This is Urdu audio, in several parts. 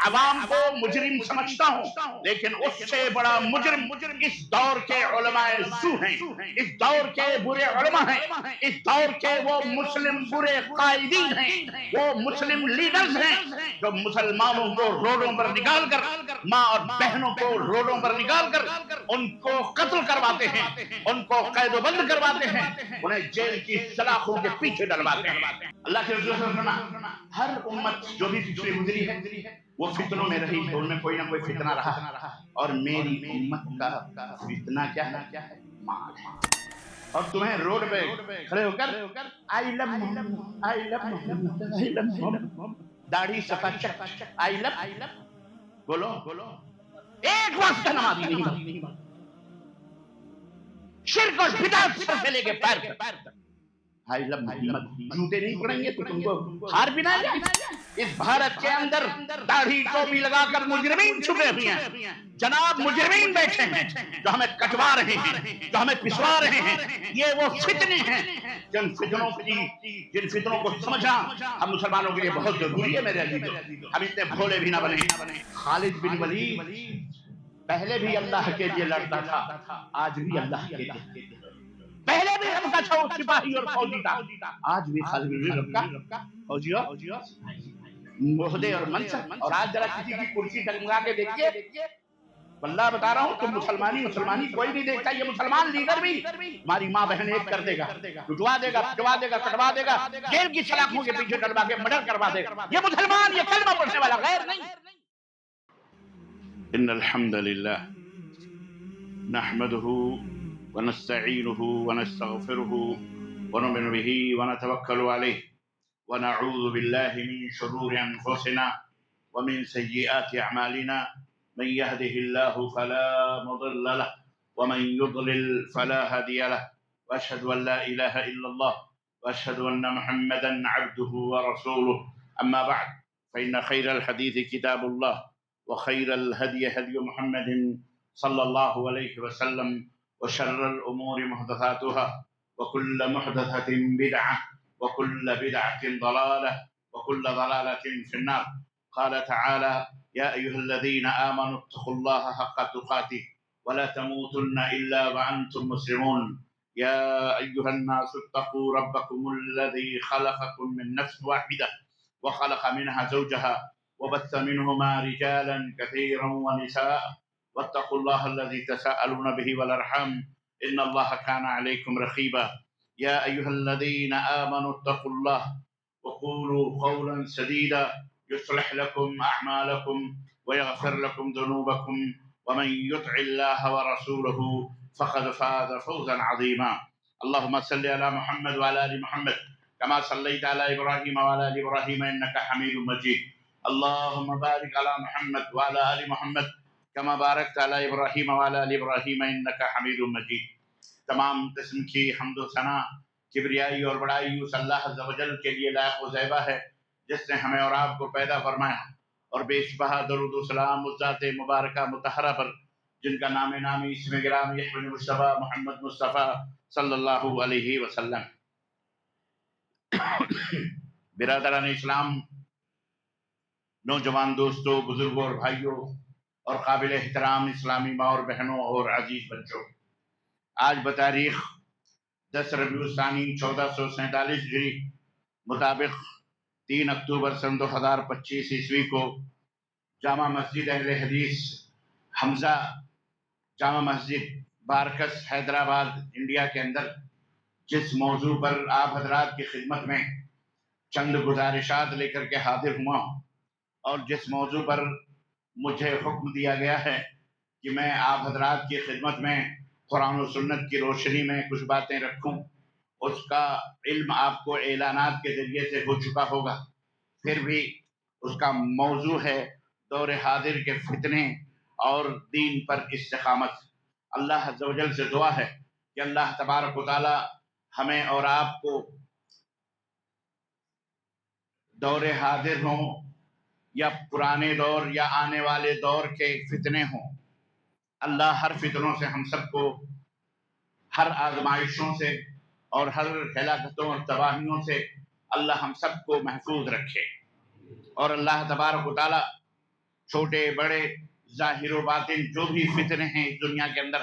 عوام کو مجرم سمجھتا ہوں، لیکن اس سے بڑا مجرم اس دور کے علماء سو ہیں، اس دور کے برے علماء ہیں، اس دور کے وہ مسلم برے قائدین ہیں، وہ مسلم لیڈرز ہیں جو مسلمانوں کو روڈوں پر نکال کر، ماں اور بہنوں کو روڈوں پر نکال کر ان کو قتل کرواتے ہیں، ان کو قید و بند کرواتے ہیں، انہیں جیل کی سلاخوں کے پیچھے ڈلواتے ہیں۔ اللہ کے رسول صلی اللہ علیہ وسلم، ہر امت جو بھی پچھلی گزری ہے وہ فتنوں میں رہی ہے، ان میں کوئی نہ کوئی فتنہ رہا، اور میری امت کا فتنہ کیا ہے؟ مال ہے۔ اور تمہیں روڈ پہ کھڑے ہو کر آئی لو محمد، آئی لو محمد، آئی لو محمد، داڑھی صفا چک، آئی لو بولو، ایک وقت نمازی نہیں، شرک اور بدعت سر سے لے کے پیر تک، آئی لو محمد، جوتے نہیں پڑیں گے تو تم کو ہار بھی نہ جائے۔ اس بھارت کے اندر داڑھی ٹوپی لگا کر مجرمین چھپے ہوئے ہیں، جناب مجرمین بیٹھے ہیں جو ہمیں کٹوا رہے ہیں، جو ہمیں پسوا رہے ہیں۔ یہ وہ فتنے ہیں جن فتنوں کو سمجھنا ہم مسلمانوں کے لیے بہت ضروری ہے میرے عزیزو۔ ہم اتنے بھولے بھی نہ بنے۔ خالد بن ولید پہلے بھی اللہ کے لیے لڑتا تھا، آج بھی اللہ کے لیے، پہلے بھی رب کا سپاہی اور فوجی تھا، آج بھی خالد بن ولید رب کا فوجی اور عہدے اور منصب۔ اور آج ذرا کسی کی کرسی ٹنگا کے دیکھیے، واللہ بتا رہا ہوں، تم مسلمانی کوئی نہیں دیکھتا، یہ مسلمان لیڈر بھی ہماری ماں بہن ایک کر دے گا، لٹوا دے گا، پٹوا دے گا، کٹوا دے گا، جیل کی سلاخوں کے پیچھے ڈلوا کے مرڈر کروا دے گا۔ یہ مسلمان، یہ کلمہ پڑھنے والا غیر نہیں۔ ان الحمد للہ نحمده ونستعینه ونستغفره ونؤمن به ونتوکل علیہ ونعوذ باللہ من شرور انفسنا ومن سیئات اعمالنا، من يهده الله فلا مضل له ومن يضلل فلا هادي له، واشهد ان لا اله الا الله واشهد ان محمدا عبده ورسوله، اما بعد فان خير الحديث كتاب الله وخير الهدي هدي محمد صلى الله عليه وسلم، وشر الامور محدثاتها وكل محدثة بدعة وكل بدعة ضلالة وكل ضلالة في النار۔ قال تعالى: يا أيها الذين آمنوا اتقوا الله حق تقاته ولا تموتن إلا وأنتم مسلمون، يا أيها الناس اتقوا ربكم الذي خلقكم من نفس واحدة وخلق منها زوجها وبث منهما رجالا كثيرا ونساء، واتقوا الله الذي تساءلون به والأرحام إن الله كان عليكم رقيبا، يا أيها الذين آمنوا اتقوا الله وقولوا قولا سديدا يصلح لكم أعمالكم ويغفر لكم ذنوبكم، ومن يطع الله ورسوله فقد فاز فوزا عظيما۔ اللهم صل على محمد وعلى آل محمد كما صليت على إبراهيم وعلى آل إبراهيم إنك حميد مجيد، اللهم بارك على محمد وعلى آل محمد كما باركت على إبراهيم وعلى آل إبراهيم إنك حميد مجيد۔ تمام قسم کی حمد و ثنا، کبریائی اور بڑائی اس اللہ عز و جل کے لیے لائق و زیبا ہے جس نے ہمیں اور آپ کو پیدا فرمایا، اور بے شبہ درود و سلام اس ذات مبارکہ مطہرہ پر جن کا نام نامی اسم گرامی احمد مصطفیٰ محمد مصطفیٰ صلی اللہ علیہ وسلم۔ برادران اسلام، نوجوان دوستوں، بزرگوں اور بھائیوں، اور قابل احترام اسلامی ماں اور بہنوں اور عزیز بچوں، آج بتاریخ 10 ربیع الثانی 1447 ہجری مطابق 3 اکتوبر سن 2025 عیسوی کو جامع مسجد اہل حدیث حمزہ جامع مسجد بارکس حیدرآباد انڈیا کے اندر جس موضوع پر آپ حضرات کی خدمت میں چند گزارشات لے کر کے حاضر ہوا ہوں، اور جس موضوع پر مجھے حکم دیا گیا ہے کہ میں آپ حضرات کی خدمت میں قرآن و سنت کی روشنی میں کچھ باتیں رکھوں، اس کا علم آپ کو اعلانات کے ذریعے سے ہو چکا ہوگا، پھر بھی اس کا موضوع ہے دور حاضر کے فتنے اور دین پر استقامت۔ اللہ عز و جل سے دعا ہے کہ اللہ تبارک و تعالی ہمیں اور آپ کو دور حاضر ہوں یا پرانے دور یا آنے والے دور کے فتنے ہوں، اللہ ہر فتنوں سے ہم سب کو، ہر آزمائشوں سے اور ہر ہلاکتوں اور تباہیوں سے اللہ ہم سب کو محفوظ رکھے، اور اللہ تبارک و تعالی چھوٹے بڑے ظاہر و باطن جو بھی فتنے ہیں اس دنیا کے اندر،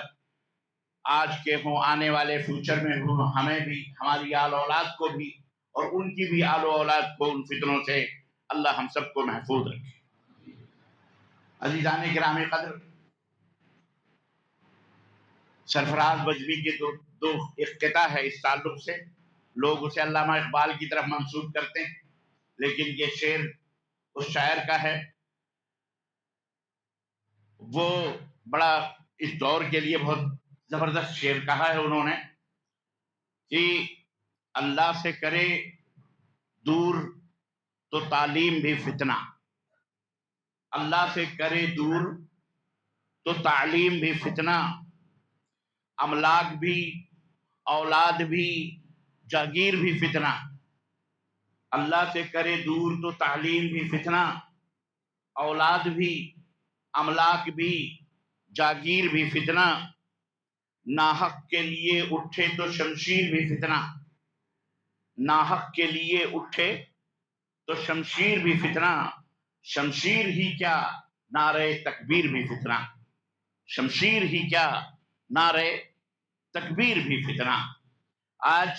آج کے ہوں آنے والے فیوچر میں ہوں، ہمیں بھی ہماری آل اولاد کو بھی اور ان کی بھی آل اولاد کو ان فتنوں سے اللہ ہم سب کو محفوظ رکھے۔ عزیزان گرامی قدر، سرفراز بجوی کے دو ایک قطعہ ہے اس تعلق سے، لوگ اسے علامہ اقبال کی طرف منسوب کرتے ہیں، لیکن یہ شعر اس شاعر کا ہے، وہ بڑا اس دور کے لیے بہت زبردست شعر کہا ہے انہوں نے کہ اللہ سے کرے دور تو تعلیم بھی فتنہ، اللہ سے کرے دور تو تعلیم بھی فتنہ، املاک بھی اولاد بھی جاگیر بھی فتنہ، اللہ سے کرے دور تو تعلیم بھی فتنہ، اولاد بھی املاک بھی جاگیر بھی فتنہ، ناحق کے لیے اٹھے تو شمشیر بھی فتنہ، ناحق کے لیے اٹھے تو شمشیر بھی فتنہ، شمشیر ہی کیا نعرہ تکبیر بھی فتنہ، شمشیر ہی کیا نعرہ تکبیر بھی فتنہ۔ آج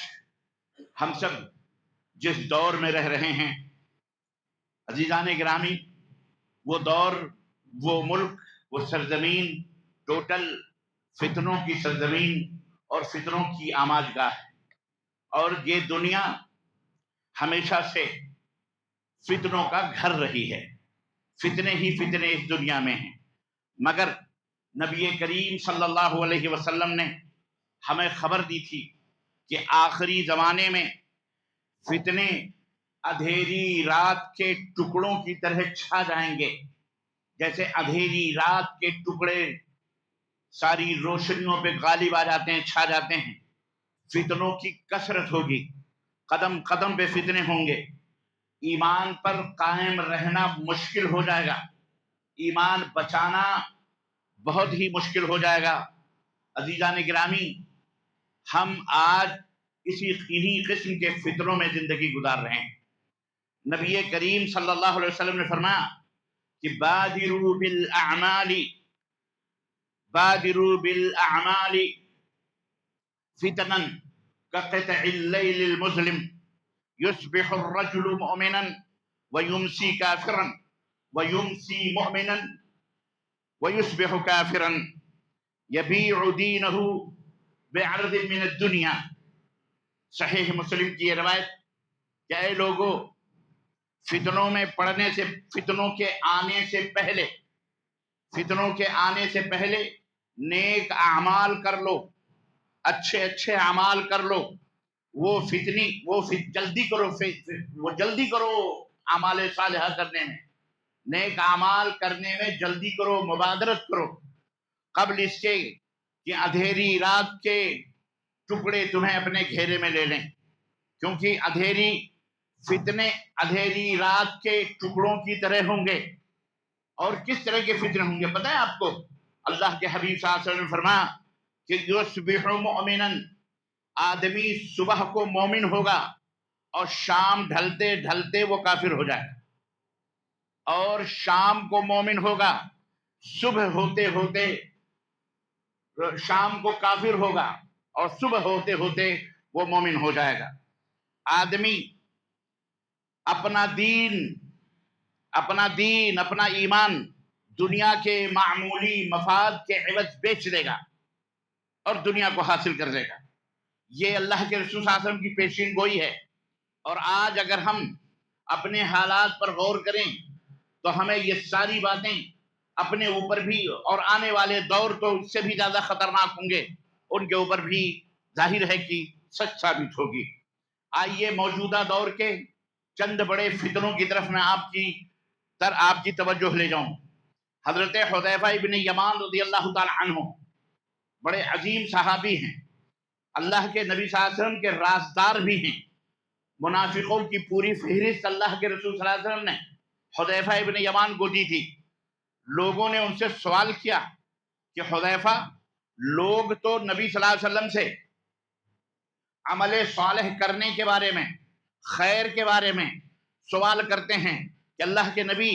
ہم سب جس دور میں رہ رہے ہیں عزیزان گرامی، وہ دور، وہ ملک، وہ سرزمین ٹوٹل فتنوں کی سرزمین اور فتنوں کی آماج گاہ ہے، اور یہ دنیا ہمیشہ سے فتنوں کا گھر رہی ہے، فتنے ہی فتنے اس دنیا میں ہیں، مگر نبی کریم صلی اللہ علیہ وسلم نے ہمیں خبر دی تھی کہ آخری زمانے میں فتنے اندھیری رات کے ٹکڑوں کی طرح چھا جائیں گے، جیسے اندھیری رات کے ٹکڑے ساری روشنیوں پہ غالب آ جاتے ہیں، چھا جاتے ہیں، فتنوں کی کثرت ہوگی، قدم قدم پہ فتنے ہوں گے، ایمان پر قائم رہنا مشکل ہو جائے گا، ایمان بچانا بہت ہی مشکل ہو جائے گا۔ عزیزان گرامی، ہم آج انہی قسم کے فتنوں میں زندگی گزار رہے ہیں۔ نبی کریم صلی اللہ علیہ وسلم نے فرمایا کہ بادروا بالاعمال فتنا كقطع الليل المظلم يصبح الرجل مؤمنا ويمسي كافرا ويمسي مؤمنا ويصبح كافرا يبيع دينه بعرض من الدنيا۔ صحیح مسلم کی یہ روایت کہ اے لوگو، فتنوں میں پڑنے سے، فتنوں کے آنے سے پہلے نیک اعمال کر لو، اچھے اعمال کر لو، وہ جلدی کرو اعمال صالحہ کرنے میں، نیک اعمال کرنے میں جلدی کرو، مبادرت کرو، قبل اس کے کہ اندھیری رات کے ٹکڑے تمہیں اپنے گھیرے میں لے لیں، کیونکہ فتنے اندھیری رات کے ٹکڑوں کی طرح ہوں گے۔ اور کس طرح کے فتنے ہوں گے پتہ ہے آپ کو؟ اللہ کے حبیب صلی اللہ علیہ وسلم نے فرمایا کہ یصبح مؤمنا، آدمی صبح کو مومن ہوگا اور شام ڈھلتے ڈھلتے وہ کافر ہو جائے گا، اور شام کو مومن ہوگا، صبح ہوتے ہوتے شام کو کافر ہوگا، اور صبح ہوتے ہوتے وہ مومن ہو جائے گا۔ آدمی اپنا دین، اپنا ایمان دنیا کے معمولی مفاد کے عوض بیچ دے گا اور دنیا کو حاصل کر لے گا۔ یہ اللہ کے رسول صلی اللہ علیہ وسلم کی پیشین گوئی ہے، اور آج اگر ہم اپنے حالات پر غور کریں تو ہمیں یہ ساری باتیں اپنے اوپر بھی، اور آنے والے دور تو اس سے بھی زیادہ خطرناک ہوں گے، ان کے اوپر بھی ظاہر ہے کہ سچ ثابت ہوگی۔ آئیے موجودہ دور کے چند بڑے فتنوں کی طرف میں آپ کی توجہ لے جاؤں۔ حضرت حذیفہ ابن یمان رضی اللہ تعالی عنہ بڑے عظیم صحابی ہیں، اللہ کے نبی صلی اللہ علیہ وسلم کے رازدار بھی ہیں۔ منافقوں کی پوری فہرست اللہ کے رسول صلی اللہ علیہ وسلم نے حذیفہ ابن یمان کو دی تھی۔ لوگوں نے ان سے سوال کیا کہ حذیفہ، لوگ تو نبی صلی اللہ علیہ وسلم سے عمل صالح کرنے کے بارے میں، خیر کے بارے میں سوال کرتے ہیں کہ اللہ کے نبی،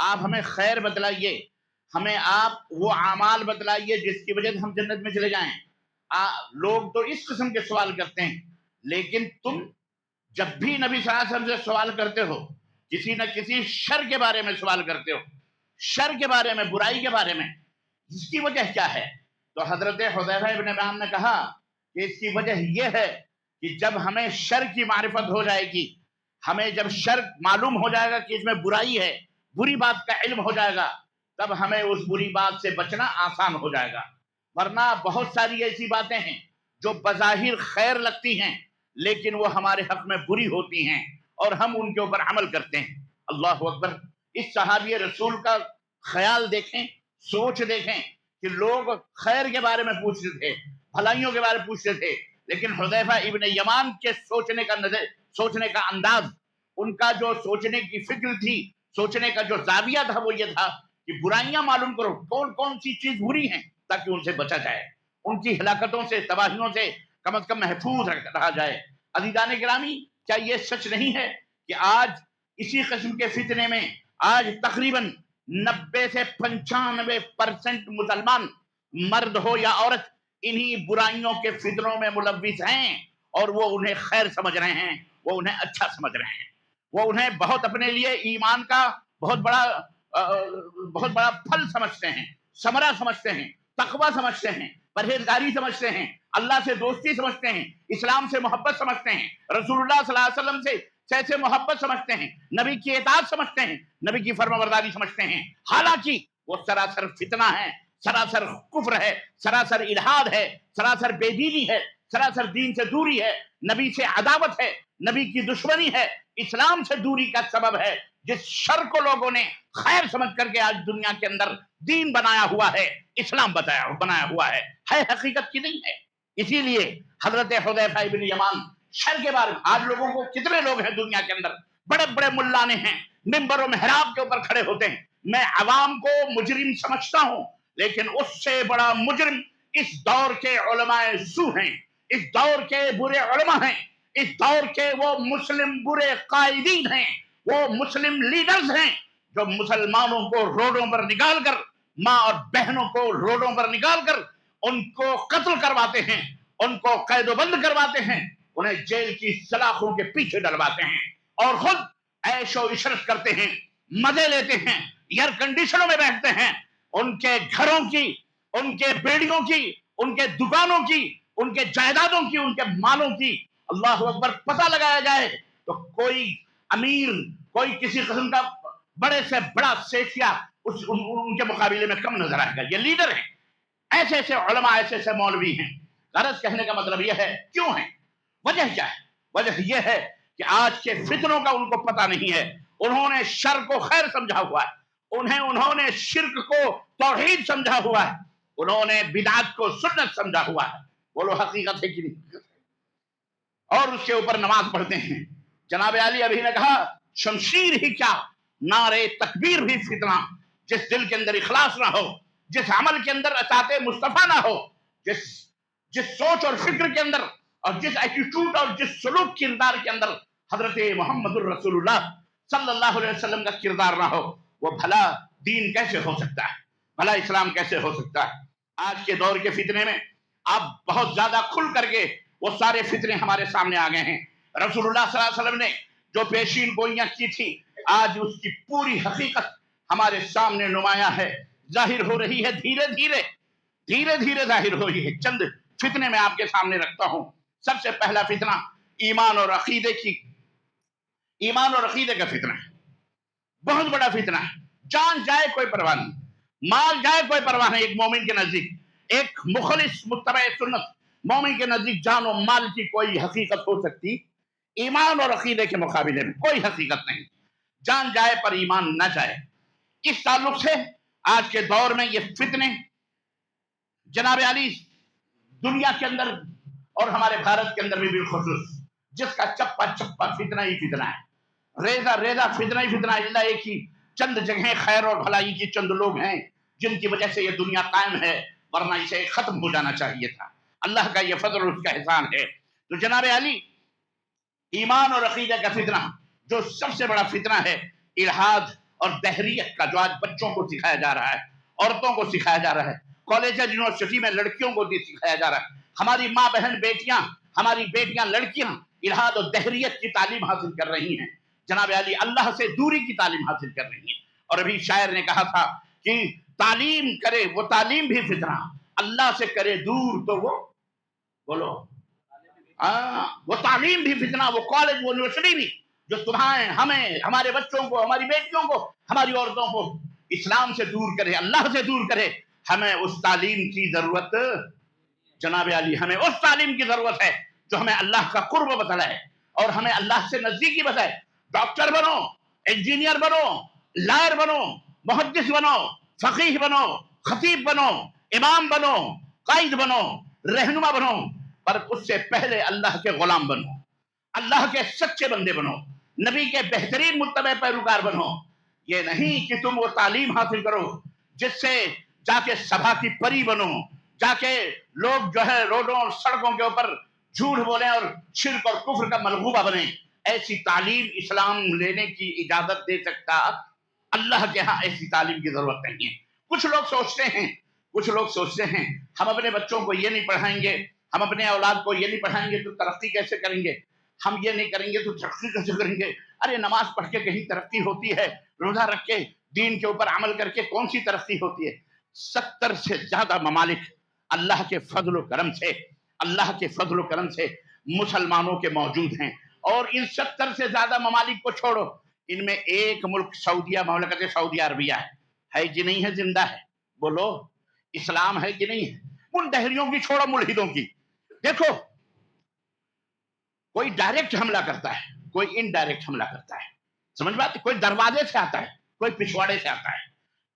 آپ ہمیں خیر بتلائیے، ہمیں آپ وہ اعمال بتلائیے جس کی وجہ سے ہم جنت میں چلے جائیں۔ لوگ تو اس قسم کے سوال کرتے ہیں، لیکن تم جب بھی نبی صلی اللہ علیہ وسلم سے سوال کرتے ہو، کسی نہ کسی شر کے بارے میں سوال کرتے ہو، شر کے بارے میں، برائی کے بارے میں، اس کی وجہ کیا ہے؟ تو حضرت حذیفہ ابن یمان نے کہا کہ اس کی وجہ یہ ہے کہ جب ہمیں شر کی معرفت ہو جائے گی، ہمیں جب شر معلوم ہو جائے گا کہ اس میں برائی ہے، بری بات کا علم ہو جائے گا، تب ہمیں اس بری بات سے بچنا آسان ہو جائے گا۔ ورنہ بہت ساری ایسی باتیں ہیں جو بظاہر خیر لگتی ہیں لیکن وہ ہمارے حق میں بری ہوتی ہیں اور ہم ان کے اوپر عمل کرتے ہیں۔ اللہ اکبر! اس صحابی رسول کا خیال دیکھیں، سوچ دیکھیں کہ لوگ خیر کے بارے میں پوچھتے تھے، بھلائیوں کے بارے میں پوچھتے تھے، لیکن حذیفہ ابن یمان کے سوچنے کا انداز، ان کا جو سوچنے کی فکر تھی، سوچنے کا جو زاویہ تھا، وہ یہ تھا کہ برائیاں معلوم کرو، کون کون سی چیز بری ہیں تاکہ ان سے بچا جائے، ان کی ہلاکتوں سے، تباہیوں سے کم از کم محفوظ رہا جائے۔ عزیزان گرامی، کیا یہ سچ نہیں ہے کہ آج اسی قسم کے فتنے میں آج تقریباً 90 سے 95% مسلمان، مرد ہو یا عورت، انہی برائیوں کے فتنوں میں ملوث ہیں، اور وہ انہیں خیر سمجھ رہے ہیں، وہ انہیں اچھا سمجھ رہے ہیں، وہ انہیں بہت اپنے لیے ایمان کا بہت بڑا پھل سمجھتے ہیں، ثمرہ سمجھتے ہیں، تقوی سمجھتے ہیں، پرہیزگاری سمجھتے ہیں، اللہ سے دوستی سمجھتے ہیں، اسلام سے محبت سمجھتے ہیں، رسول اللہ صلی اللہ علیہ وسلم سے محبت سمجھتے ہیں، نبی کی اطاعت سمجھتے ہیں، نبی کی فرمانبرداری سمجھتے ہیں، حالانکہ وہ سراسر فتنہ ہے، سراسر کفر ہے، سراسر الحاد ہے، سراسر بے دینی ہے، سراسر دین سے دوری ہے، نبی سے عداوت ہے، نبی کی دشمنی ہے، اسلام سے دوری کا سبب ہے۔ جس شر کو لوگوں نے خیر سمجھ کر کے آج دنیا کے اندر دین بنایا ہوا ہے، اسلام بنایا ہوا ہے حقیقت کی نہیں ہے۔ اسی لیے حضرت حذیفہ ابن یمان شر کے بارے میں، آج لوگوں کو، کتنے لوگ ہیں دنیا کے اندر، بڑے بڑے ملانے ہیں، منبر و محراب کے اوپر کھڑے ہوتے ہیں، میں عوام کو مجرم سمجھتا ہوں، لیکن اس سے بڑا مجرم اس دور کے علماء سو ہیں، اس دور کے برے علماء ہیں، اس دور کے وہ مسلم برے قائدین ہیں، وہ مسلم لیڈرز ہیں جو مسلمانوں کو روڈوں پر نکال کر، ماں اور بہنوں کو روڈوں پر نکال کر ان کو قتل کرواتے ہیں، ان کو قید و بند کرواتے ہیں، انہیں جیل کی سلاخوں کے پیچھے ڈلواتے ہیں، اور خود عیش و عشرت کرتے ہیں، مزے لیتے ہیں، ایئر کنڈیشنوں میں بیٹھتے ہیں، ان کے گھروں کی، ان کے بیڑیوں کی، ان کے دکانوں کی، ان کے جائیدادوں کی، ان کے مالوں کی اللہ اکبر پتہ لگایا جائے تو کوئی امیر، کوئی کسی قسم کا بڑے سے بڑا سیٹھیا ان کے مقابلے میں کم نظر آئے گا۔ یہ لیڈر ہیں، ایسے ایسے علماء، ایسے ایسے مولوی ہیں۔ غرض کہنے کا مطلب یہ ہے، کیوں ہیں؟ وجہ کیا ہے؟ وجہ یہ ہے کہ آج کے فتنوں کا ان کو پتہ نہیں ہے، انہوں نے شر کو خیر سمجھا ہوا ہے، انہوں نے شرک کو توحید سمجھا ہوا ہے، انہوں نے بدعت کو سنت سمجھا ہوا ہے۔ بولو حقیقت ہے کہ نہیں؟ اور اس کے اوپر نماز پڑھتے ہیں۔ جناب علی ابھی نے کہا شمشیر ہی کیا، نعرے تکبیر بھی فتنہ۔ جس دل کے اندر اخلاص نہ ہو، جس عمل کے اندر اطاعت مصطفیٰ نہ ہو، جس سوچ اور فکر کے اندر، اور جس ایٹیٹیوڈ اور جس سلوک کردار کے اندر حضرت محمد الرسول اللہ صلی اللہ علیہ وسلم کا کردار نہ ہو، وہ بھلا دین کیسے ہو سکتا ہے؟ بھلا اسلام کیسے ہو سکتا ہے؟ آج کے دور کے فتنے میں آپ بہت زیادہ کھل کر کے وہ سارے فتنے ہمارے سامنے آ گئے ہیں۔ رسول اللہ صلی اللہ علیہ وسلم نے جو پیشین گوئیاں کی تھی، آج اس کی پوری حقیقت ہمارے سامنے نمایاں ہے، ظاہر ہو رہی ہے، دھیرے دھیرے ظاہر ہو رہی ہے۔ چند فتنے میں آپ کے سامنے رکھتا ہوں۔ سب سے پہلا فتنہ ایمان اور عقیدے کا فتنہ ہے، بہت بڑا فتنہ ہے۔ جان جائے کوئی پرواہ نہیں، مال جائے کوئی پرواہ نہیں۔ ایک مومن کے نزدیک، ایک مخلص متبع سنت مومن کے نزدیک جان و مال کی کوئی حقیقت ہو سکتی؟ ایمان اور عقیدے کے مقابلے میں کوئی حقیقت نہیں۔ جان جائے پر ایمان نہ جائے۔ اس تعلق سے آج کے دور میں یہ فتنے جناب علی دنیا کے اندر اور ہمارے بھارت کے اندر بھی بالخصوص، جس کا چپا چپا فتنہ ہی فتنہ ہے، ریزہ فتنہ ہی فتنہ ہے۔ اللہ ایک ہی چند جگہیں خیر اور بھلائی کی چند لوگ ہیں جن کی وجہ سے یہ دنیا قائم ہے، ورنہ اسے ختم ہو جانا چاہیے تھا۔ اللہ کا یہ فضل اور اس کا احسان ہے۔ تو جناب علی ایمان اور عقیدہ کا فتنہ جو سب سے بڑا فتنہ ہے، الحاد اور دہریت کا جو آج بچوں کو سکھایا جا رہا ہے، عورتوں کو سکھایا جا رہا ہے، کالج یونیورسٹی میں لڑکیوں کو بھی سکھایا جا رہا ہے، ہماری ماں بہن بیٹیاں، ہماری بیٹیاں لڑکیاں الہاد و دہریت کی تعلیم حاصل کر رہی ہیں، جناب علی اللہ سے دوری کی تعلیم حاصل کر رہی ہیں۔ اور ابھی شاعر نے کہا تھا کہ تعلیم کرے وہ تعلیم بھی فتنہ، اللہ سے کرے دور تو وہ بولو وہ تعلیم بھی فتنہ، وہ کالج وہ یونیورسٹی بھی جو تمہیں ہمیں ہمارے بچوں کو ہماری بیٹیوں کو ہماری عورتوں کو اسلام سے دور کرے، اللہ سے دور کرے، ہمیں اس تعلیم کی ضرورت جناب علی، ہمیں اس تعلیم کی ضرورت ہے جو ہمیں اللہ کا قرب بتلائے اور ہمیں اللہ سے نزدیکی بتائے۔ ڈاکٹر بنو، انجینئر بنو، لائر بنو، محدث بنو، فقیہ بنو، خطیب بنو، امام بنو، قائد بنو، رہنما بنو، پر اس سے پہلے اللہ کے غلام بنو، اللہ کے سچے بندے بنو، نبی کے بہترین متبع پیروکار بنو۔ یہ نہیں کہ تم وہ تعلیم حاصل کرو جس سے جا کے سبھا کی پری بنو، جا کے لوگ جو ہے روڈوں اور سڑکوں کے اوپر جھوٹ بولیں اور شرک اور کفر کا ملغوبہ بنیں۔ ایسی تعلیم اسلام لینے کی اجازت دے سکتا، اللہ کے ہاں ایسی تعلیم کی ضرورت نہیں ہے۔ کچھ لوگ سوچتے ہیں ہم اپنے بچوں کو یہ نہیں پڑھائیں گے، ہم اپنے اولاد کو یہ نہیں پڑھائیں گے تو ترقی کیسے کریں گے، ہم یہ نہیں کریں گے تو ترقی کیسے کریں گے۔ ارے نماز پڑھ کے کہیں ترقی ہوتی ہے؟ روزہ رکھ کے دین کے اوپر عمل کر کے کون سی ترقی ہوتی ہے؟ 70 سے زیادہ ممالک اللہ کے فضل و کرم سے مسلمانوں کے موجود ہیں، اور ان 70 سے زیادہ ممالک کو چھوڑو، ان میں ایک ملک سعودیہ، مملکت سعودیہ عربیہ ہے کہ نہیں ہے؟ زندہ ہے؟ بولو اسلام ہے کہ نہیں ہے؟ ان دہریوں کی چھوڑو، ملحدوں کی دیکھو، کوئی ڈائریکٹ حملہ کرتا ہے، کوئی انڈائریکٹ حملہ کرتا ہے، سمجھ بات؟ کوئی دروازے سے آتا ہے، کوئی پچھواڑے سے آتا ہے،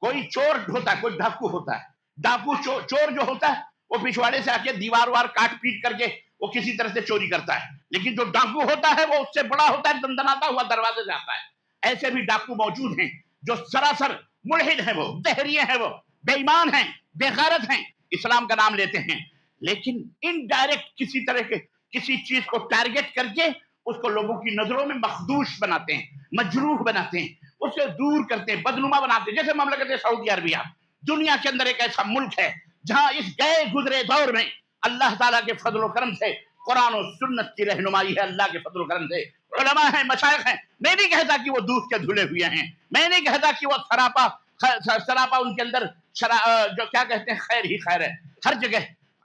کوئی چور ہوتا ہے، کوئی ڈاکو ہوتا ہے۔ ڈاکو چور جو ہوتا ہے وہ پچھواڑے سے آ کے دیوار وار کاٹ پیٹ کر کے وہ کسی طرح سے چوری کرتا ہے، لیکن جو ڈاکو ہوتا ہے وہ اس سے بڑا ہوتا ہے، دندناتا ہوا دروازے سے آتا ہے۔ ایسے بھی ڈاکو موجود ہیں جو سراسر ملحد ہیں، وہ دہریے ہیں، وہ بے ایمان ہیں، بے غیرت ہیں، اسلام کا نام لیتے ہیں، لیکن انڈائریکٹ کسی طرح کے کسی چیز کو ٹارگٹ کر کے اس کو لوگوں کی نظروں میں مخدوش بناتے ہیں، مجروح بناتے ہیں، اسے دور کرتے ہیں، بدنما بناتے ہیں۔ جیسے مملکت سعودی عربیہ دنیا کے اندر ایک ایسا ملک ہے جہاں اس گئے گزرے دور میں اللہ تعالیٰ کے فضل و کرم سے قرآن و سنت کی رہنمائی ہے، اللہ کے فضل و کرم سے علماء ہیں، مشائخ ہیں۔ میں نہیں کہتا کہ وہ دودھ کے دھلے ہوئے ہیں، میں نہیں کہتا کہ وہ سراپا ان کے اندر جو کیا کہتے ہیں خیر ہی خیر ہے، ہر جگہ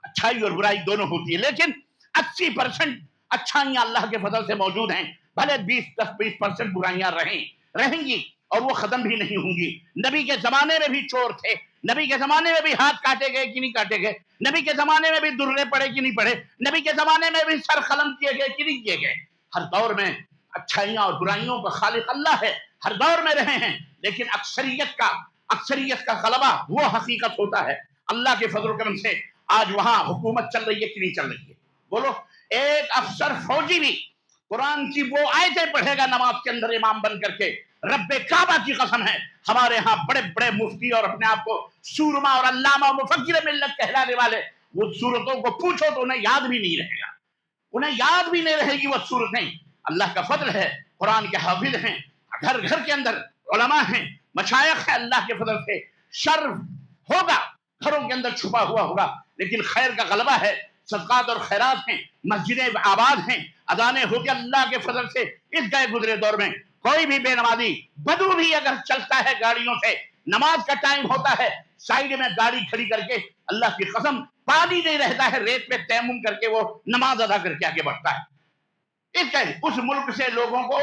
اچھائی اور برائی دونوں ہوتی ہے، لیکن 80% اچھائیاں اللہ کے فضل سے موجود ہیں، بھلے 20% برائیاں رہیں گی اور وہ ختم بھی نہیں ہوں گی۔ نبی کے زمانے میں بھی چور تھے، نبی کے زمانے میں بھی ہاتھ کاٹے گئے کہ نہیں کاٹے گئے، نبی کے زمانے میں بھی درے پڑے کہ نہیں پڑے، نبی کے زمانے میں بھی سر قلم کیے گئے کہ نہیں کیے گئے۔ ہر دور میں اچھائیاں اور برائیوں کا خالق اللہ ہے، ہر دور میں رہے ہیں، لیکن اکثریت کا غلبہ وہ حقیقت ہوتا ہے۔ اللہ کے فضل و کرم سے آج وہاں حکومت چل رہی ہے کہ نہیں چل رہی ہے؟ بولو، ایک افسر فوجی بھی قرآن کی وہ آیتیں پڑھے گا نماز کے اندر امام بن کر کے، رب کعبہ کی قسم ہے، ہمارے ہاں بڑے بڑے مفتی اور اپنے آپ کو سورما اور علامہ و مفکر ملت کہلانے والے، وہ صورتوں کو پوچھو تو انہیں یاد بھی نہیں رہے گا، انہیں یاد بھی نہیں رہے گی وہ صورتیں۔ اللہ کا فضل ہے، قرآن کے حافظ ہیں، گھر گھر کے اندر علماء ہیں، مشائخ ہیں، اللہ کے فضل سے شر ہوگا، گھروں کے اندر چھپا ہوا ہوگا، لیکن خیر کا غلبہ ہے، صدقات اور خیرات ہیں، مسجدیں آباد ہیں، اذانیں ہو کے اللہ کے فضل سے اس گئے گزرے دور میں کوئی بھی بے نمازی بدو بھی اگر چلتا ہے گاڑیوں سے، نماز کا ٹائم ہوتا ہے، سائیڈ میں گاڑی کھڑی کر کے اللہ کی قسم پانی نہیں رہتا ہے، ریت پہ تیمم کر کے وہ نماز ادا کر کے آگے بڑھتا ہے۔ اس ملک سے لوگوں کو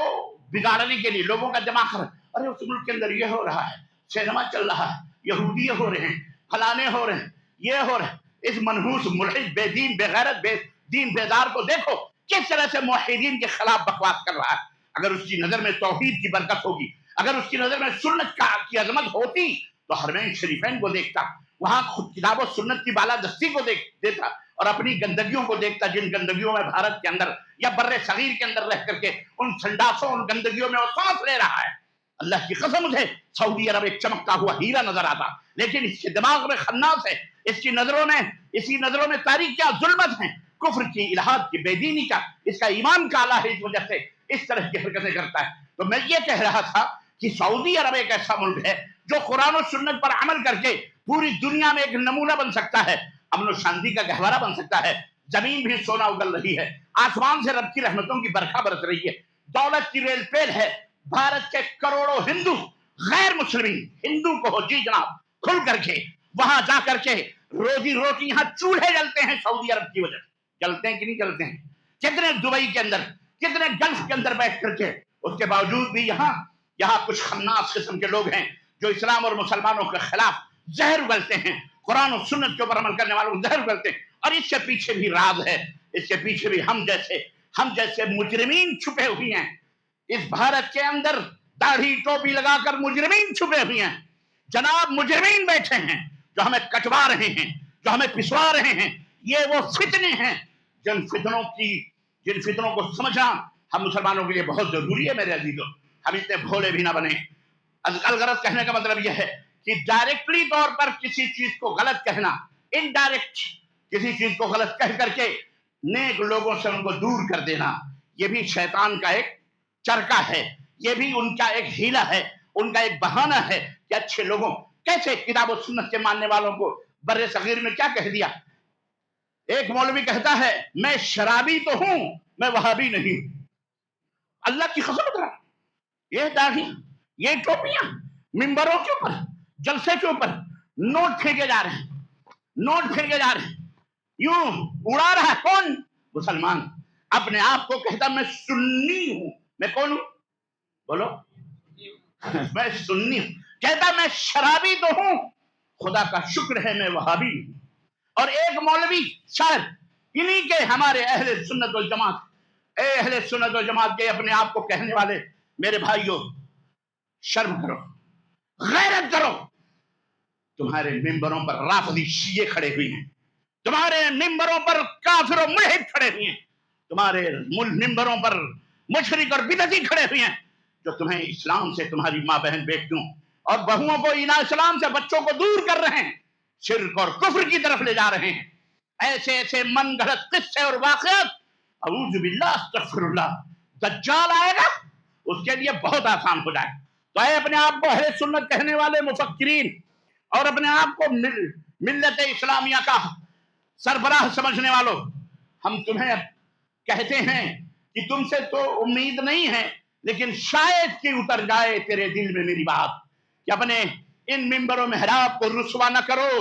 بگاڑنے کے لیے لوگوں کا دماغ، ارے اس ملک کے اندر یہ ہو رہا ہے، سینما چل رہا ہے، یہودی ہو رہے ہیں، فلانے ہو رہے ہیں، یہ ہو رہے ہیں۔ اس منحوس ملحد بے دین بے غیرت بے دین بیدار کو دیکھو کس طرح سے موحدین کے خلاف بکواس کر رہا ہے۔ اگر اس کی نظر میں توحید کی برکت ہوگی، اگر اس کی نظر میں سنت کی عظمت ہوتی تو حرمین شریفین کو دیکھتا، وہاں خود کتاب و سنت کی بالادستی کو دیتا اور اپنی گندگیوں کو دیکھتا، جن گندگیوں میں بھارت کے اندر یا بر صغیر کے اندر رہ کر کے ان سنڈاسوں ان گندگیوں میں وہ سانس لے رہا ہے۔ اللہ کی قسم مجھے سعودی عرب ایک چمکتا ہوا ہیرا نظر آتا، لیکن اس کے دماغ میں خناس ہے، اس کی نظروں میں تاریکیاں ظلمت ہیں، کفر کی، الہاد کی، بے دینی کا، اس کا ایمان کالا ہے، اس وجہ سے اس طرح کی حرکتیں کرتا ہے۔ تو میں یہ کہہ رہا تھا کہ سعودی عرب ایک ایسا ملک ہے جو قرآن و سنت پر عمل کر کے پوری دنیا میں ایک نمونہ بن سکتا ہے، امن و شانتی کا گہوارہ بن سکتا ہے. زمین بھی سونا اگل رہی ہے، آسمان سے رب کی رحمتوں کی برکھا برس رہی ہے، دولت کی ریل پیل ہے. بھارت کے کروڑوں ہندو، غیر مسلمین ہندو کو جی جناب کھل کر کے وہاں جا کر کے روزی روٹی، یہاں چولہے جلتے ہیں سعودی عرب کی وجہ سے. جلتے ہیں کہ نہیں جلتے ہیں؟ کتنے دبئی کے اندر، کتنے گلف کے اندر بیٹھ کر کے، اس کے باوجود بھی یہاں کچھ خناس قسم کے لوگ ہیں جو اسلام اور مسلمانوں کے خلاف زہر اگلتے ہیں، قرآن و سنت کے اوپر عمل کرنے والوں کو زہر اگلتے ہیں. اور اس کے پیچھے بھی راز ہے، اس کے پیچھے بھی ہم جیسے مجرمین چھپے ہوئے ہیں. اس بھارت کے اندر داڑھی ٹوپی لگا کر مجرمین چھپے ہوئے ہیں، جناب مجرمین بیٹھے ہیں جو ہمیں کٹوا رہے ہیں، جو ہمیں پسوا رہے ہیں. یہ وہ فتنے ہیں جن فتنوں کو سمجھنا ہم مسلمانوں کے لیے بہت ضروری ہے. میرے عزیزوں، ہم اتنے بھولے بھی نہ بنے. الغرض کہنے کا مطلب یہ ہے کہ ڈائریکٹلی طور پر کسی چیز کو غلط کہنا، انڈائریکٹ کسی چیز کو غلط کہہ کر کے نیک لوگوں سے ان کو دور کر دینا، یہ بھی شیطان کا ایک چرکا ہے، یہ بھی ان کا ایک ہیلا ہے، ان کا ایک بہانہ ہے کہ اچھے لوگوں کیسے کتاب و سنت کے ماننے والوں کو بر صغیر میں کیا کہہ دیا. ایک مولوی کہتا ہے میں شرابی تو ہوں، میں وہابی نہیں. اللہ کی قسم اترا، یہ داڑھی، یہ ٹوپیاں، ممبروں کے اوپر، جلسے کے اوپر نوٹ پھینکے جا رہے ہیں، یوں اڑا رہا ہے. کون؟ مسلمان. اپنے آپ کو کہتا میں سنی ہوں. میں کون ہوں؟ بولو. میں سنی ہوں. کہتا میں شرابی تو ہوں، خدا کا شکر ہے میں وہابی ہوں. اور ایک مولوی شاید انہی کے ہمارے اہل سنت والجماعت کے اپنے آپ کو کہنے والے میرے بھائیوں، شرم کرو، غیرت کرو. تمہارے ممبروں پر رافضی شیعہ کھڑے ہوئے ہیں، تمہارے ممبروں پر کافر و ملحد کھڑے ہوئے ہیں، تمہارے ممبروں پر مشرک اور بدعتی کھڑے ہوئے ہیں جو تمہیں اسلام سے، تمہاری ماں بہن بیٹیوں اور بہوؤں کو اسلام سے بچوں کو دور کر رہے ہیں، شرک اور کفر کی طرف لے جا رہے ہیں. ایسے من گھڑت قصے اور واقعات، اعوذ باللہ استغفر اللہ. دجال آئے گا اس کے لیے بہت آسان ہو جائے. تو اے اپنے آپ کو اہل سنت کہنے والے مفکرین اور اپنے آپ کو ملت اسلامیہ کا سربراہ سمجھنے والوں، ہم تمہیں کہتے ہیں کہ تم سے تو امید نہیں ہے، لیکن شاید کہ اتر جائے تیرے دل میں میری بات کہ اپنے ان ممبروں میں محراب کو رسوا نہ کرو.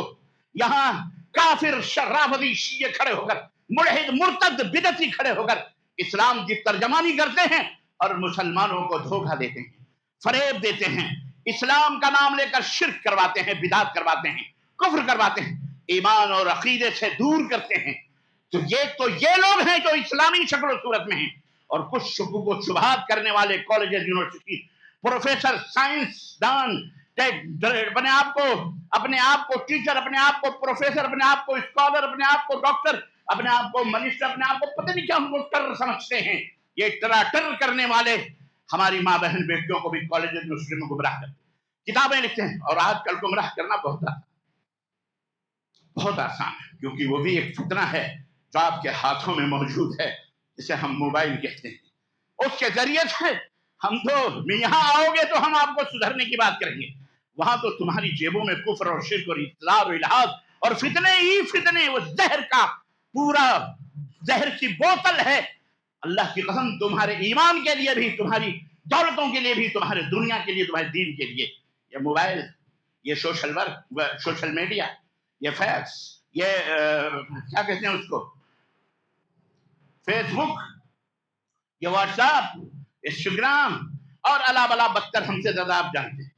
یہاں کافر رافضی شیعہ کھڑے ہو کر، ملحد مرتد بدعتی کھڑے ہو کر اسلام کی ترجمانی کرتے ہیں اور مسلمانوں کو دھوکہ دیتے ہیں، فریب دیتے ہیں، اسلام کا نام لے کر شرک کرواتے ہیں، بدعت کرواتے ہیں، کفر کرواتے ہیں، ایمان اور عقیدے سے دور کرتے ہیں. تو یہ لوگ ہیں جو اسلامی شکل و صورت میں ہیں. اور کچھ شکوک و شبہات کرنے والے کالجز، یونیورسٹی، پروفیسر، سائنس دان، اپنے آپ کو ٹیچر، اپنے آپ کو پروفیسر، اپنے آپ کو اسکالر، اپنے آپ کو ڈاکٹر، اپنے آپ کو منسٹر، اپنے آپ کو پتہ نہیں کیا ہم کو ٹر سمجھتے ہیں. یہ ٹر کرنے والے ہماری ماں بہن بیٹیوں کو بھی کالج یونیورسٹی میں گمراہ کرتے ہیں، کتابیں لکھتے ہیں. اور آج کل گمراہ کرنا بہت آسان ہے، کیونکہ وہ بھی ایک فتنہ ہے جو آپ کے ہاتھوں میں موجود ہے، جسے ہم موبائل کہتے ہیں. اس کے ذریعے سے ہم تو یہاں آؤ گے تو ہم آپ کو سدھرنے کی بات کریں گے، وہاں تو تمہاری جیبوں میں کفر اور شرک اور اضطراب اور الحاد اور فتنے ہی فتنے، وہ زہر کا پورا زہر کی بوتل ہے. اللہ کی قسم تمہارے ایمان کے لیے بھی، تمہاری دولتوں کے لیے بھی، تمہارے دنیا کے لیے، تمہارے دین کے لیے، یہ موبائل، یہ سوشل میڈیا، یہ فیکس، یہ کیا کہتے ہیں اس کو، فیس بک، یہ واٹس ایپ، انسٹاگرام اور الا بلا بدتر ہم سے زیادہ آپ جانتے ہیں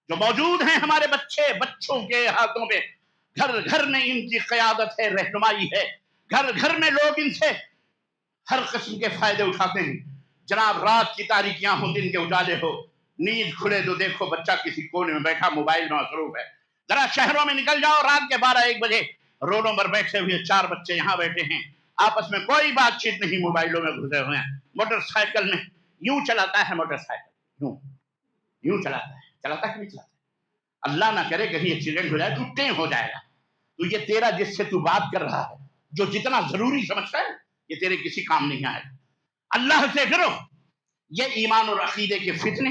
جو موجود ہیں ہمارے بچوں کے ہاتھوں پہ. گھر گھر میں ان کی قیادت ہے، رہنمائی ہے. گھر گھر میں لوگ ان سے ہر قسم کے فائدے اٹھاتے ہیں. جناب رات کی تاریکیاں ہوں، دن کے اجالے ہو، نیند کھلے تو دیکھو بچہ کسی کونے میں بیٹھا موبائل میں مصروف ہے. ذرا شہروں میں نکل جاؤ، رات کے 12-1 بجے روڈوں پر بیٹھے ہوئے 4 بچے یہاں بیٹھے ہیں، آپس میں کوئی بات چیت نہیں، موبائلوں میں گھسے ہوئے ہیں. موٹر سائیکل میں یوں چلاتا ہے، موٹر سائیکل یوں چلاتا کہ نہیں چلاتا. اللہ نہ کرے کہیں ایکسیڈنٹ ہو جائے تو ٹیں ہو جائے گا. تو یہ تیرا جس سے تو بات کر رہا ہے، جو جتنا ضروری سمجھتا ہے، یہ تیرے کسی کام نہیں آئے گا. اللہ سے ڈرو. یہ ایمان اور عقیدے کے فتنے،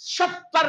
70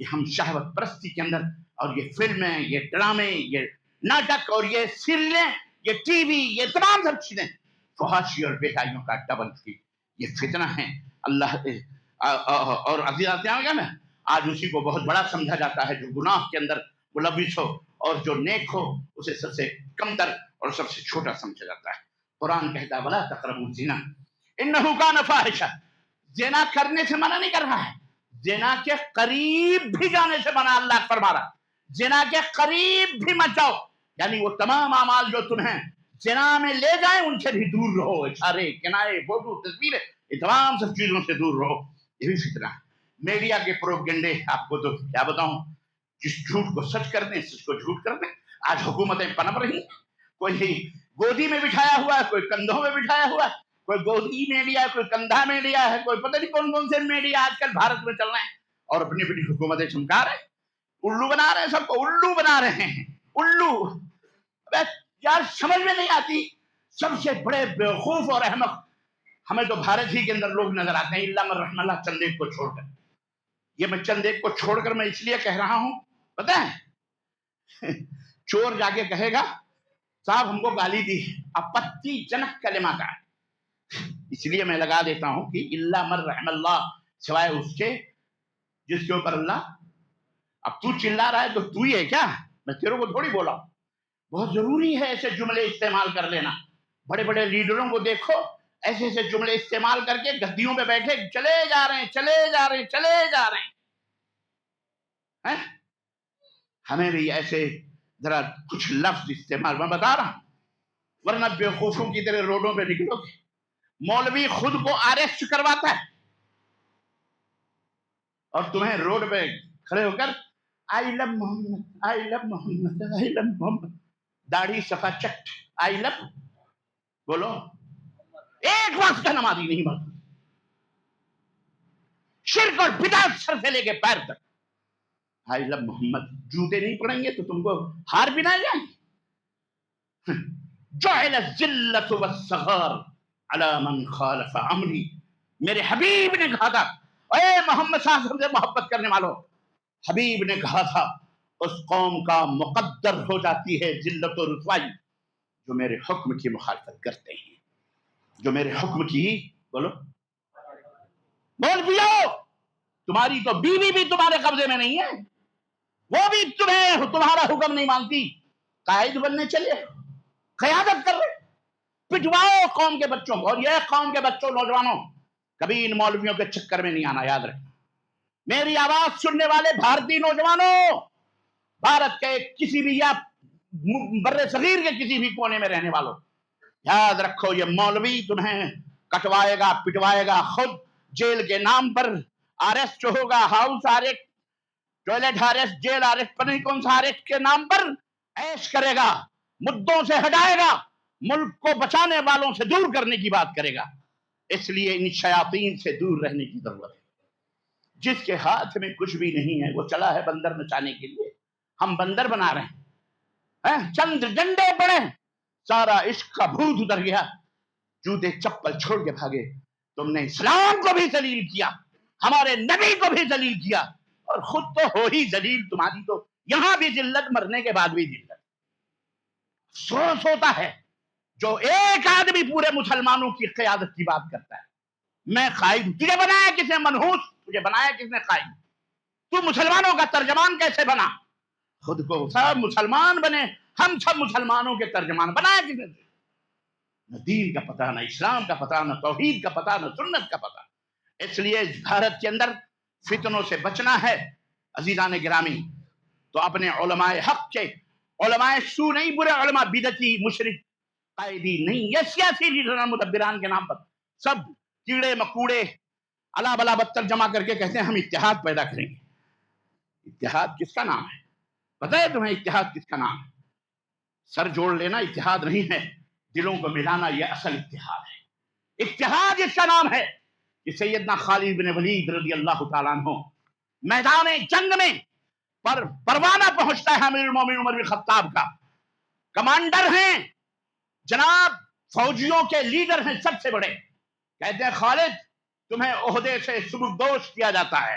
کہ ہم شہوت پرستی کے اندر اور یہ فلمیں، یہ ڈرامے، یہ ناٹک اور یہ سیریلیں، یہ ٹی وی، یہ تمام سب چیزیں فحاشی اور بے حیائیوں کا ڈبل کی یہ فتنہ ہے اللہ اور عزیزات نا آج اسی کو بہت بڑا سمجھا جاتا ہے جو گناہ کے اندر ملوث ہو اور جو نیک ہو اسے سب سے کمتر اور سب سے چھوٹا سمجھا جاتا ہے۔ قرآن کہتا ہے وَلَا تَقْرَبُوا الزِّنَا إِنَّهُ كَانَ فَاحِشًا، زنا کرنے سے منع نہیں کر رہا ہے، زنا کے قریب بھی جانے سے منع اللہ فرما رہا، زنا کے قریب بھی مت جاؤ، یعنی وہ تمام اعمال جو تمہیں زنا میں لے جائیں ان سے بھی دور رہو، اشارے، کنائے، فوٹو، تصویریں، یہ تمام سب چیزوں سے دور رہو۔ یہ بھی فتنہ ہے۔ میڈیا کے پروپیگنڈے آپ کو تو کیا بتاؤں، جس جھوٹ کو سچ کر دیں، سچ کو جھوٹ کر دیں۔ آج حکومتیں پنپ رہی ہیں، کوئی گودی میں بٹھایا ہوا ہے، کوئی کندھوں میں بٹھایا ہوا ہے، کوئی گودی میڈیا ہے، کوئی کندھا میڈیا ہے، کوئی پتہ نہیں کون کون سے میڈیا آج کل بھارت میں چل رہے ہیں اور اپنی اپنی حکومتیں چمکا رہے ہیں، الو بنا رہے ہیں، سب کو الو بنا رہے ہیں، الو۔ یار سمجھ میں نہیں آتی، سب سے بڑے بیوقوف اور احمق ہمیں تو بھارت ہی کے اندر لوگ نظر آتے ہیں، الا من رحم اللہ، چند ایک کو چھوڑ کر۔ یہ میں چند ایک کو چھوڑ کر میں اس لیے کہہ رہا ہوں، پتہ ہے چور جا کے کہے گا صاحب ہم کو گالی دی، اپتی جنک کلمہ کا، اس لیے میں لگا دیتا ہوں کہ الا من رحم اللہ، سوائے اس کے جس کے اوپر اللہ۔ اب تو چلا رہا ہے تو تو ہی ہے کیا؟ میں تیروں کو تھوڑی بولا ہوں۔ بہت ضروری ہے ایسے جملے استعمال کر لینا۔ بڑے بڑے لیڈروں کو دیکھو ایسے ایسے جملے استعمال کر کے گدیوں پہ بیٹھے چلے جا رہے ہیں، چلے جا رہے ہیں، چلے جا رہے ہیں۔ ہمیں بھی ایسے ذرا کچھ لفظ استعمال، میں بتا رہا ہوں، ورنہ بیوقوفوں کی طرح روڈوں پہ نکلو گے۔ مولوی خود کو اریسٹ کرواتا ہے اور تمہیں روڈ پہ کھڑے ہو کر آئی لو محمد، آئی لو محمد، آئی لو محمد، داڑھی صفا چٹ، آئی لو بولو، ایک وقت کا نمازی نہیں بنتا۔ شرک اور بدعت سر سے لے کے پیر تک آئی لو محمد، جوتے نہیں پڑیں گے تو تم کو ہار بھی نہ جائیں۔ جعل الذلة والصغار على من خالف امری، میرے حبیب نے کہا تھا، اے محمد صلی اللہ علیہ وسلم سے محبت کرنے والوں، حبیب نے کہا تھا اس قوم کا مقدر ہو جاتی ہے ذلت و رسوائی جو میرے حکم کی مخالفت کرتے ہیں، جو میرے حکم کی، بولو بول بھی لو، تمہاری تو بیوی بھی تمہارے قبضے میں نہیں ہے، وہ بھی تمہارا حکم نہیں مانتی، قائد بننے چلے، قیادت کر رہے، پٹواؤ قوم کے بچوں کو۔ اور یہ قوم کے بچوں، نوجوانوں، کبھی ان مولویوں کے چکر میں نہیں آنا، یاد رکھنا۔ میری آواز سننے والے بھارتی نوجوانوں، بھارت کے کسی بھی یا بر صغیر کے کسی بھی کونے میں رہنے والوں، یاد رکھو یہ مولوی تمہیں کٹوائے گا، پٹوائے گا، خود جیل کے نام پر اریسٹ ہوگا، house arrest, toilet arrest, jail arrest, پتہ نہیں کون سا اریسٹ کے نام پر عیش کرے گا، مدوں سے ہٹائے گا، ملک کو بچانے والوں سے دور کرنے کی بات کرے گا۔ اس لیے ان شیاطین سے دور رہنے کی ضرورت ہے۔ جس کے ہاتھ میں کچھ بھی نہیں ہے وہ چلا ہے بندر نچانے کے لیے، ہم بندر بنا رہے ہیں، چند ڈنڈے پڑے، سارا عشق کا بھوت اتر گیا، جوتے چپل چھوڑ کے بھاگے۔ تم نے اسلام کو بھی ذلیل کیا، ہمارے نبی کو بھی ذلیل کیا، اور خود تو ہو ہی ذلیل، تمہاری تو یہاں بھی ذلت، مرنے کے بعد بھی ذلت۔ افسوس ہوتا ہے جو ایک آدمی پورے مسلمانوں کی قیادت کی بات کرتا ہے، میں قائد ہوں۔ تجھے بنایا کس نے منحوس؟ تجھے بنایا کس نے قائد؟ تو مسلمانوں کا ترجمان کیسے بنا؟ خود کو سب مسلمان بنے، ہم سب مسلمانوں کے ترجمان، بنایا کس نے؟ نہ دین کا پتہ، نہ اسلام کا پتہ، نہ توحید کا پتہ، نہ سنت کا پتہ۔ اس لیے بھارت کے اندر فتنوں سے بچنا ہے عزیزان گرامی، تو اپنے علماء حق کے، علماء سو نہیں، برے علماء، بدعتی، مشرک، قائدی نہیں، یہ سیاسی لیڈران، مدبران کے نام پر سب کیڑے مکوڑے الا بلا بدتر جمع کر کے کہتے ہیں ہم اتحاد پیدا کریں گے۔ اتحاد کس کا نام ہے؟ پتہ ہے تمہیں اتحاد کس کا نام ہے؟ سر جوڑ لینا اتحاد نہیں ہے، دلوں کو ملانا یہ اصل اتحاد ہے۔ اتحاد اس کا نام ہے کہ سیدنا خالد بن ولید رضی اللہ تعالیٰ عنہ میدان جنگ میں پروانہ پہنچتا ہے امیر المومنین عمر بن خطاب کا، کمانڈر ہیں جناب، فوجیوں کے لیڈر ہیں سب سے بڑے، کہتے ہیں خالد تمہیں عہدے سے سبکدوش کیا جاتا ہے،